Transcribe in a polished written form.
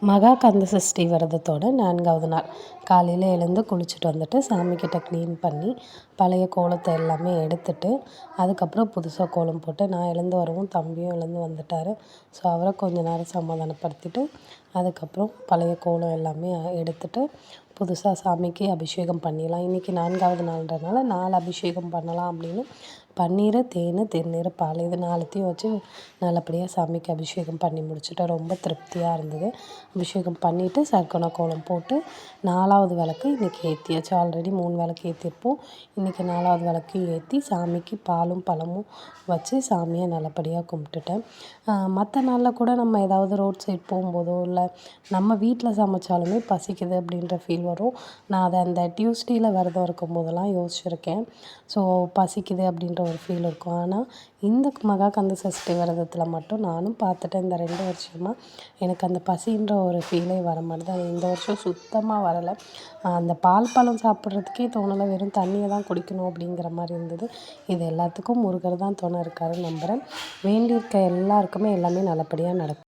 மகா கந்த சஷ்டி விரதத்தோட 4வது நாள் காலையில் எழுந்து குளிச்சுட்டு வந்துட்டு சாமிக்கிட்ட க்ளீன் பண்ணி பழைய கோலத்தை எல்லாமே எடுத்துட்டு அதுக்கப்புறம் புதுசாக கோலம் போட்டு நான் எழுந்து வரவும் தம்பியும் எழுந்து வந்துட்டார். ஸோ அவரை கொஞ்ச நேரம் சமாதானப்படுத்திட்டு அதுக்கப்புறம் பழைய கோலம் எல்லாமே எடுத்துட்டு புதுசாக சாமிக்கு அபிஷேகம் பண்ணிடலாம். இன்றைக்கி 4வது நாள்ன்றனால 4 அபிஷேகம் பண்ணலாம் அப்படின்னு பன்னீர், தேன், திருநீர், பால் இது 4த்தையும் வச்சு நல்லபடியாக சாமிக்கு அபிஷேகம் பண்ணி முடிச்சுட்டேன். ரொம்ப திருப்தியாக இருந்தது. அபிஷேகம் பண்ணிவிட்டு சர்க்கரை கோலம் போட்டு 4வது விளக்கு இன்றைக்கி ஏற்றியாச்சு. ஆல்ரெடி 3 விளக்கு ஏற்றிருப்போம். இன்றைக்கி 4வது விளக்கு ஏற்றி சாமிக்கு பாலும் பழமும் வச்சு சாமியை நல்லபடியாக கும்பிட்டுட்டேன். மற்ற நாளில் கூட நம்ம ஏதாவது ரோட் சைட் போகும்போதோ இல்லை நம்ம வீட்டில் சமைச்சாலுமே பசிக்குது அப்படின்ற ஃபீல் வரும். நான் அதை அந்த டியூஸ்டேயில் விரதம் இருக்கும்போதெல்லாம் யோசிச்சுருக்கேன். ஸோ பசிக்குது அப்படின்ற ஒரு ஃபீல் இருக்கும். ஆனால் இந்த மகா கந்த சஷ்டி விரதத்தில் மட்டும் நானும் பார்த்துட்டேன். இந்த 2 வருஷமாக எனக்கு அந்த பசின்ற ஒரு ஃபீலே வர மாட்டேது. இந்த வருஷம் சுத்தமாக வரலை. அந்த பால் பழம் சாப்பிட்றதுக்கே தோணலை. வெறும் தண்ணியை தான் குடிக்கணும் அப்படிங்கிற மாதிரி இருந்தது. இது எல்லாத்துக்கும் முருகர் தான் துணை இருக்காருன்னு நம்புகிறேன். வேண்டியிருக்க எல்லாருக்குமே எல்லாமே நல்லபடியாக நடக்கும்.